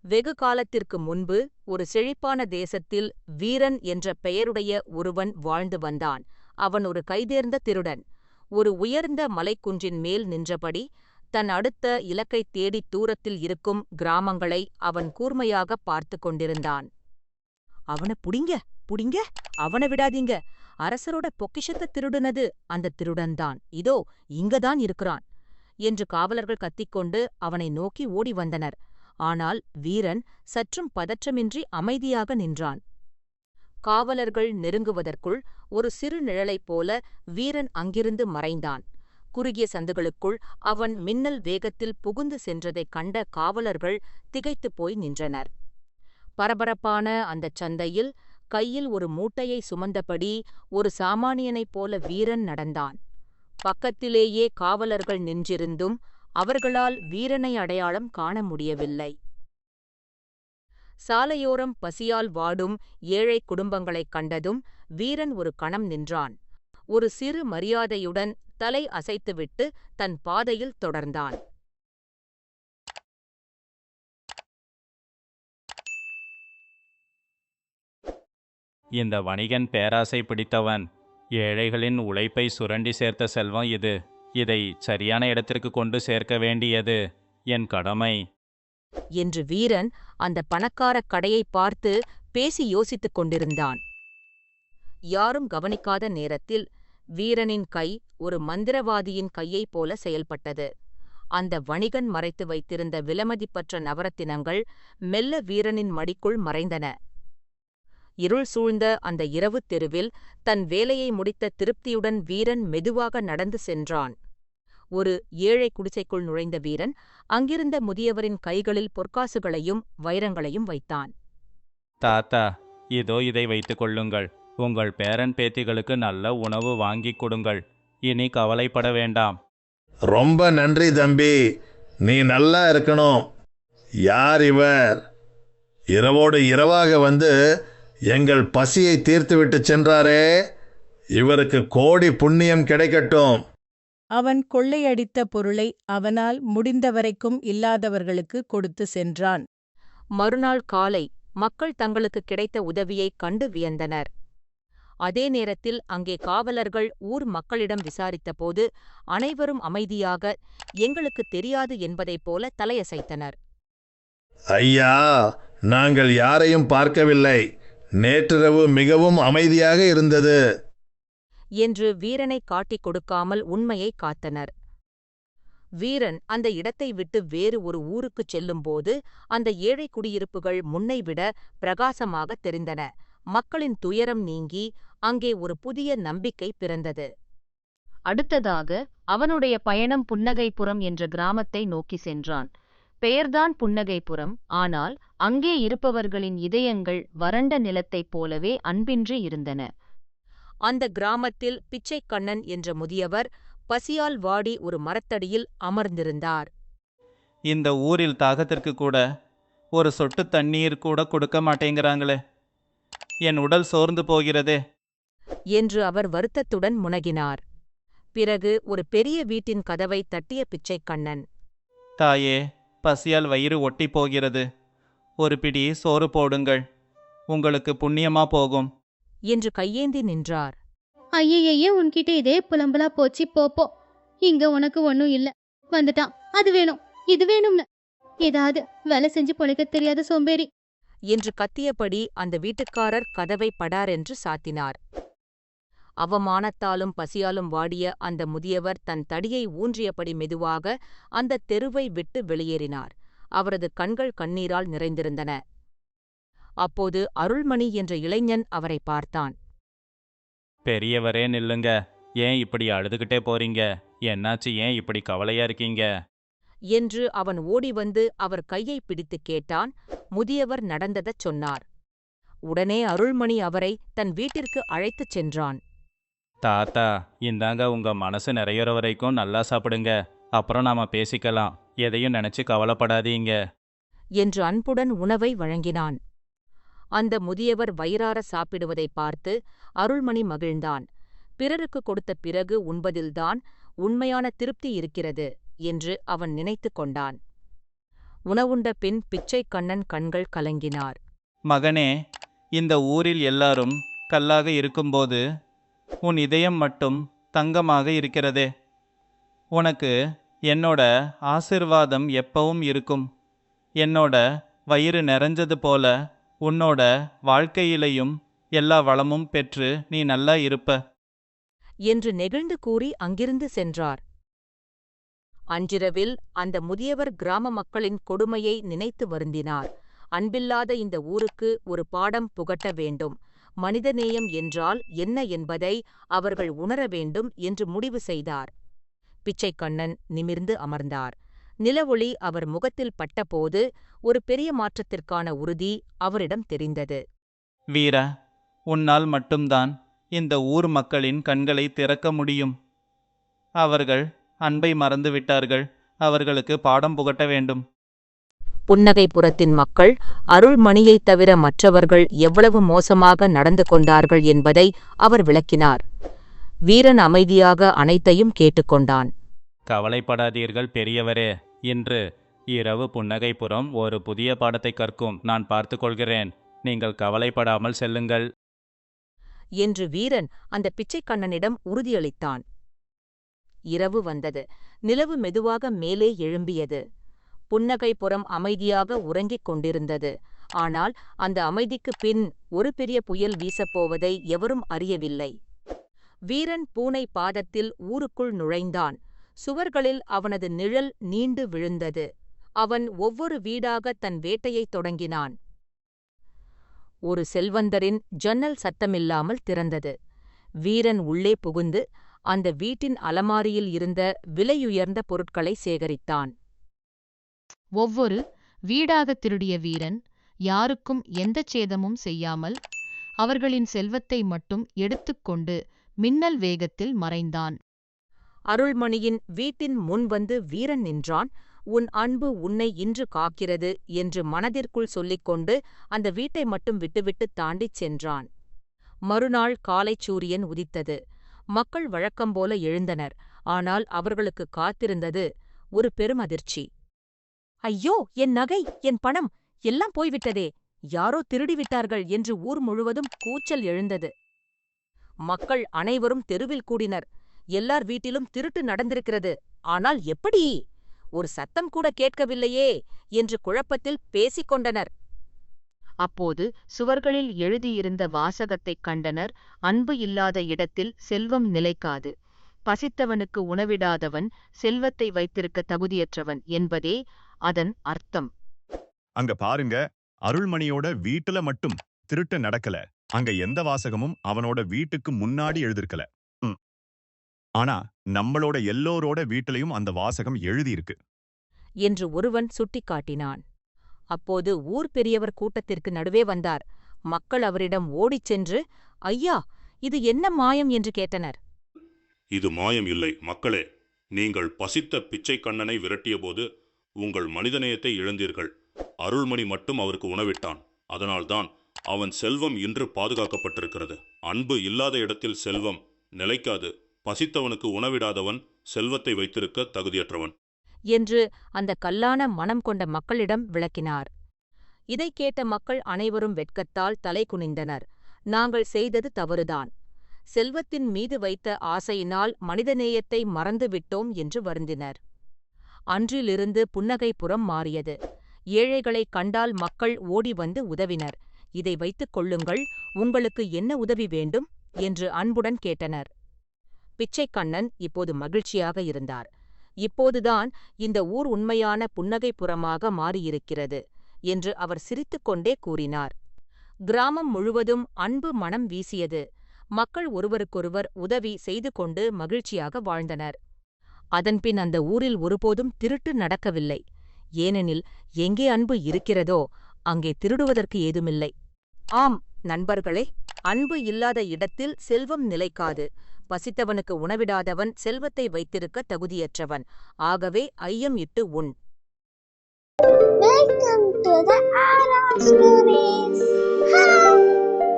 வெகு காலத்திற்கு முன்பு ஒரு செழிப்பான தேசத்தில் வீரன் என்ற பெயருடைய ஒருவன் வாழ்ந்து வந்தான். அவன் ஒரு கைதேர்ந்த திருடன். ஒரு உயர்ந்த மலைக்குன்றின் மேல் நின்றபடி தன் அடுத்த இலக்கைத் தேடித் தூரத்தில் இருக்கும் கிராமங்களை அவன் கூர்மையாகப் பார்த்துக் கொண்டிருந்தான். "அவன புடிங்க, புடிங்க, அவன விடாதீங்க. அரசரோட பொக்கிஷத்த திருடுனது அந்தத் திருடன்தான். இதோ இங்கதான் இருக்கிறான்" என்று காவலர்கள் கத்திக்கொண்டு அவனை நோக்கி ஓடி வந்தனர். ஆனால் வீரன் சற்றும் பதற்றமின்றி அமைதியாக நின்றான். காவலர்கள் நெருங்குவதற்குள் ஒரு சிறு நிழலைப் போல வீரன் அங்கிருந்து மறைந்தான். குறுகிய சந்துகளுக்குள் அவன் மின்னல் வேகத்தில் புகுந்து சென்றதைக் கண்ட காவலர்கள் திகைத்துப் போய் நின்றனர். பரபரப்பான அந்தச் சந்தையில் கையில் ஒரு மூட்டையை சுமந்தபடி ஒரு சாமானியனைப் போல வீரன் நடந்தான். பக்கத்திலேயே காவலர்கள் நின்றிருந்தும் அவர்களால் வீரனை அடையாளம் காண முடியவில்லை. சாலையோரம் பசியால் வாடும் ஏழைக் குடும்பங்களைக் கண்டதும் வீரன் ஒரு கணம் நின்றான். ஒரு சிறு மரியாதையுடன் தலை அசைத்துவிட்டு தன் பாதையில் தொடர்ந்தான். இந்த வணிகன் பேராசை பிடித்தவன். ஏழைகளின் உழைப்பை சுரண்டி சேர்த்த செல்வம் இது. இதை சரியான இடத்திற்கு கொண்டு சேர்க்க வேண்டியது என் கடமை என்று வீரன் அந்த பணக்காரக் கடையைப் பார்த்து பேசி யோசித்துக் கொண்டிருந்தான். யாரும் கவனிக்காத நேரத்தில் வீரனின் கை ஒரு மந்திரவாதியின் கையைப் போல செயல்பட்டது. அந்த வணிகன் மறைத்து வைத்திருந்த விலைமதிப்பற்ற நவரத்தினங்கள் மெல்ல வீரனின் மடிக்குள் மறைந்தன. இருள் சூழ்ந்த அந்த இரவுத் தெருவில் தன் வேலையை முடித்த திருப்தியுடன் வீரன் மெதுவாக நடந்து சென்றான். ஒரு ஏழை குடிசைக்குள் நுழைந்த வீரன் அங்கிருந்த முதியவரின் கைகளில் பொற்காசுகளையும் வைரங்களையும் வைத்தான். தாத்தா, இதோ இதை வைத்துக் கொள்ளுங்கள். உங்கள் பேரன் பேத்திகளுக்கு நல்ல உணவு வாங்கிக் கொடுங்கள். இனி கவலைப்பட வேண்டாம். ரொம்ப நன்றி தம்பி, நீ நல்லா இருக்கணும். யார் இவர்? இரவோடு இரவாக வந்து எங்கள் பசியை தீர்த்துவிட்டு சென்றாரே, இவருக்கு கோடி புண்ணியம் கிடைக்கட்டும். அவன் கொள்ளையடித்த பொருளை அவனால் முடிந்தவரைக்கும் இல்லாதவர்களுக்கு கொடுத்து சென்றான். மறுநாள் காலை மக்கள் தங்களுக்கு கிடைத்த உதவியைக் கண்டு வியந்தனர். அதே நேரத்தில் அங்கே காவலர்கள் ஊர் மக்களிடம் விசாரித்தபோது அனைவரும் அமைதியாக எங்களுக்குத் தெரியாது என்பதைப் போல தலையசைத்தனர். ஐயா, நாங்கள் யாரையும் பார்க்கவில்லை. நேற்றிரவு மிகவும் அமைதியாக இருந்தது என்று வீரனை காட்டிக் கொடுக்காமல் உண்மையை காத்தனர். வீரன் அந்த இடத்தை விட்டு வேறு ஒரு ஊருக்குச் செல்லும்போது அந்த ஏழை குடியிருப்புகள் முன்னைவிட பிரகாசமாகத் தெரிந்தன. மக்களின் துயரம் நீங்கி அங்கே ஒரு புதிய நம்பிக்கை பிறந்தது. அடுத்ததாக அவனுடைய பயணம் புன்னகைப்புரம் என்ற கிராமத்தை நோக்கி சென்றான். பெயர்தான் புன்னகைப்புரம், ஆனால் அங்கே இருப்பவர்களின் இதயங்கள் வறண்ட நிலத்தைப் போலவே அன்பின்றி இருந்தன. அந்த கிராமத்தில் பிச்சைக்கண்ணன் என்ற முதியவர் பசியால் வாடி ஒரு மரத்தடியில் அமர்ந்திருந்தார். இந்த ஊரில் தாகத்திற்கு கூட ஒரு சொட்டு தண்ணீர் கூட கொடுக்க மாட்டேங்கிறாங்களே. என் உடல் சோர்ந்து போகிறதே என்று அவர் வருத்தத்துடன் முனகினார். பிறகு ஒரு பெரிய வீட்டின் கதவை தட்டிய பிச்சைக்கண்ணன், தாயே, பசியால் வயிறு ஒட்டி போகிறது. ஒரு பிடி சோறு போடுங்கள். உங்களுக்கு புண்ணியமா போகும் என்று கையேந்தி நின்றார். ஐயையே, உன்கிட்ட இதே புலம்பலா போச்சு. போப்போ, இங்க உனக்கு ஒன்னும் இல்ல. வந்துட்டான், அது வேணும் இது வேணும்னு. ஏதாவது வேலை செஞ்சு பொழைக்க தெரியாத சோம்பேறி என்று கத்தியபடி அந்த வீட்டுக்காரர் கதவை படாரென்று சாத்தினார். அவமானத்தாலும் பசியாலும் வாடிய அந்த முதியவர் தன் தடியை ஊன்றியபடி மெதுவாக அந்தத் தெருவை விட்டு வெளியேறினார். அவரது கண்கள் கண்ணீரால் நிறைந்திருந்தன. அப்போது அருள்மணி என்ற இளைஞன் அவரை பார்த்தான். பெரியவரே, நில்லுங்க. ஏன் இப்படி அழுதுகிட்டே போறீங்க? என்னாச்சு? ஏன் இப்படி கவலையா இருக்கீங்க என்று அவன் ஓடி வந்து அவர் கையை பிடித்துக் கேட்டான். முதியவர் நடந்ததைச் சொன்னார். உடனே அருள்மணி அவரை தன் வீட்டிற்கு அழைத்துச் சென்றான். தாத்தா, இந்தாங்க, உங்க மனசு நிறையிற வரைக்கும் நல்லா சாப்பிடுங்க. அப்புறம் நாம பேசிக்கலாம். எதையும் நினைச்சு கவலைப்படாதீங்க என்று அன்புடன் உணவை வழங்கினான். அந்த முதியவர் வயிறார சாப்பிடுவதை பார்த்து அருள்மணி மகிழ்ந்தான். பிறருக்கு கொடுத்த பிறகு உண்பதில்தான் உண்மையான திருப்தி இருக்கிறது என்று அவன் நினைத்து கொண்டான். உணவுண்ட பின் பிச்சைக்கண்ணன் கண்கள் கலங்கினார். மகனே, இந்த ஊரில் எல்லாரும் கல்லாக இருக்கும்போது உன் இதயம் மட்டும் தங்கமாக இருக்கிறதே. உனக்கு என்னோட ஆசிர்வாதம் எப்பவும் இருக்கும். என்னோட வயிறு நிறைஞ்சது போல உன்னோட வாழ்க்கையிலையும் எல்லா வளமும் பெற்று நீ நல்லா இருப்ப என்று நெகிழ்ந்து கூறி அங்கிருந்து சென்றார். அன்றிரவில் அந்த முதியவர் கிராம மக்களின் கொடுமையை நினைத்து வருந்தினார். அன்பில்லாத இந்த ஊருக்கு ஒரு பாடம் புகட்ட வேண்டும். மனிதநேயம் என்றால் என்ன என்பதை அவர்கள் உணர வேண்டும் என்று முடிவு செய்தார். பிச்சைக்கண்ணன் நிமிர்ந்து அமர்ந்தார். நிலவொளி அவர் முகத்தில் பட்டபோது ஒரு பெரிய மாற்றத்திற்கான உறுதி அவரிடம் தெரிந்தது. வீரா, உன்னால் மட்டும்தான் இந்த ஊர் மக்களின் கண்களை திறக்க முடியும். அவர்கள் அன்பை மறந்துவிட்டார்கள். அவர்களுக்கு பாடம் புகட்ட வேண்டும். புன்னகைபுரத்தின் மக்கள் அருள்மணியைத் தவிர மற்றவர்கள் எவ்வளவு மோசமாக நடந்து கொண்டார்கள் என்பதை அவர் விளக்கினார். வீரன் அமைதியாக அனைத்தையும் கேட்டுக்கொண்டான். கவலைப்படாதீர்கள் பெரியவரே. இன்று இரவு புன்னகைபுரம் ஒரு புதிய பாடத்தை கற்கும். நான் பார்த்து கொள்கிறேன். நீங்கள் கவலைப்படாமல் செல்லுங்கள் என்று வீரன் அந்த பிச்சைக்கண்ணனிடம் உறுதியளித்தான். இரவு வந்தது. நிலவு மெதுவாக மேலே எழும்பியது. புன்னகைபுரம் அமைதியாக உறங்கிக் கொண்டிருந்தது. ஆனால் அந்த அமைதிக்குப் பின் ஒரு பெரிய புயல் வீசப்போவதை எவரும் அறியவில்லை. வீரன் பூனை பாதத்தில் ஊருக்குள் நுழைந்தான். சுவர்களில் அவனது நிழல் நீண்டு விழுந்தது. அவன் ஒவ்வொரு வீடாக தன் வேட்டையைத் தொடங்கினான். ஒரு செல்வந்தரின் ஜன்னல் சத்தமில்லாமல் திறந்தது. வீரன் உள்ளே புகுந்து அந்த வீட்டின் அலமாரியில் இருந்த விலையுயர்ந்த பொருட்களை சேகரித்தான். ஒவ்வொரு வீடாகத் திருடிய வீரன் யாருக்கும் எந்தச் சேதமும் செய்யாமல் அவர்களின் செல்வத்தை மட்டும் எடுத்துக்கொண்டு மின்னல் வேகத்தில் மறைந்தான். அருள்மணியின் வீட்டின் முன் வந்து வீரன் நின்றான். உன் அன்பு உன்னை இன்று காக்கிறது என்று மனதிற்குள் சொல்லிக்கொண்டு அந்த வீட்டை மட்டும் விட்டுவிட்டு தாண்டிச் சென்றான். மறுநாள் காலைச் சூரியன் உதித்தது. மக்கள் வழக்கம்போல எழுந்தனர். ஆனால் அவர்களுக்கு காத்திருந்தது ஒரு பெரும் அதிர்ச்சி. ஐயோ, என் நகை, என் பணம் எல்லாம் போய்விட்டதே! யாரோ திருடிவிட்டார்கள் என்று ஊர் முழுவதும் கூச்சல் எழுந்தது. மக்கள் அனைவரும் தெருவில் கூடினர். எல்லார் வீட்டிலும் திருட்டு நடந்திருக்கிறது. ஆனால் எப்படி? ஒரு சத்தம் கூட கேட்கவில்லையே என்று குழப்பத்தில் பேசிக் கொண்டனர். அப்போது சுவர்களில் எழுதியிருந்த வாசகத்தைக் கண்டனர். அன்பு இல்லாத இடத்தில் செல்வம் நிலைக்காது. பசித்தவனுக்கு உணவிடாதவன் செல்வத்தை வைத்திருக்க தகுதியற்றவன் என்பதே அதன் அர்த்தம். அங்க பாருங்க, அருள்மணியோட வீட்டுல மட்டும் திருட்டு நடக்கல. அங்க எந்த வாசகமும் அவனோட வீட்டுக்கு முன்னாடி எழுதிருக்கல. ஆனா நம்மளோட எல்லோரோட வீட்டிலையும் அந்த வாசகம் எழுதியிருக்கு என்று ஒருவன் சுட்டிக்காட்டினான். அப்போது ஊர் பெரியவர் கூட்டத்திற்கு நடுவே வந்தார். மக்கள் அவரிடம் ஓடிச் சென்று, ஐயா, இது என்ன மாயம் என்று கேட்டனர். இது மாயம் இல்லை மக்களே. நீங்கள் பசித்த பிச்சைக்கண்ணனை விரட்டியபோது உங்கள் மனிதநேயத்தை இழந்தீர்கள். அருள்மணி மட்டும் அவருக்கு உணவிட்டான். அதனால்தான் அவன் செல்வம் இன்று பாதுகாக்கப்பட்டிருக்கிறது. அன்பு இல்லாத இடத்தில் செல்வம் நிலைக்காது. பசித்தவனுக்கு உணவிடாதவன் செல்வத்தை வைத்திருக்க தகுதியற்றவன் என்று அந்த கல்லான மனம் கொண்ட மக்களிடம் விளக்கினார். இதைக் கேட்ட மக்கள் அனைவரும் வெட்கத்தால் தலை குனிந்தனர். நாங்கள் செய்தது தவறுதான். செல்வத்தின் மீது வைத்த ஆசையினால் மனிதநேயத்தை மறந்துவிட்டோம் என்று வருந்தினர். அன்றிலிருந்து புன்னகைபுரம் மாறியது. ஏழைகளைக் கண்டால் மக்கள் ஓடி வந்து உதவினர். இதை வைத்துக் கொள்ளுங்கள், உங்களுக்கு என்ன உதவி வேண்டும் என்று அன்புடன் கேட்டனர். பிச்சைக்கண்ணன் இப்போது மகிழ்ச்சியாக இருந்தார். இப்போதுதான் இந்த ஊர் உண்மையான புன்னகைபுரமாக மாறியிருக்கிறது என்று அவர் சிரித்துக்கொண்டே கூறினார். கிராமம் முழுவதும் அன்பு மனம் வீசியது. மக்கள் ஒருவருக்கொருவர் உதவி செய்து கொண்டு மகிழ்ச்சியாக வாழ்ந்தனர். அதன்பின் அந்த ஊரில் ஒருபோதும் திருட்டு நடக்கவில்லை. ஏனெனில் எங்கே அன்பு இருக்கிறதோ அங்கே திருடுவதற்கு ஏதுமில்லை. ஆம் நண்பர்களே, அன்பு இல்லாத இடத்தில் செல்வம் நிலைக்காது. பசித்தவனுக்கு உணவிடாதவன் செல்வத்தை வைத்திருக்க தகுதியற்றவன். ஆகவே ஐயம் இட்டு உண். Welcome to the Ara Stories.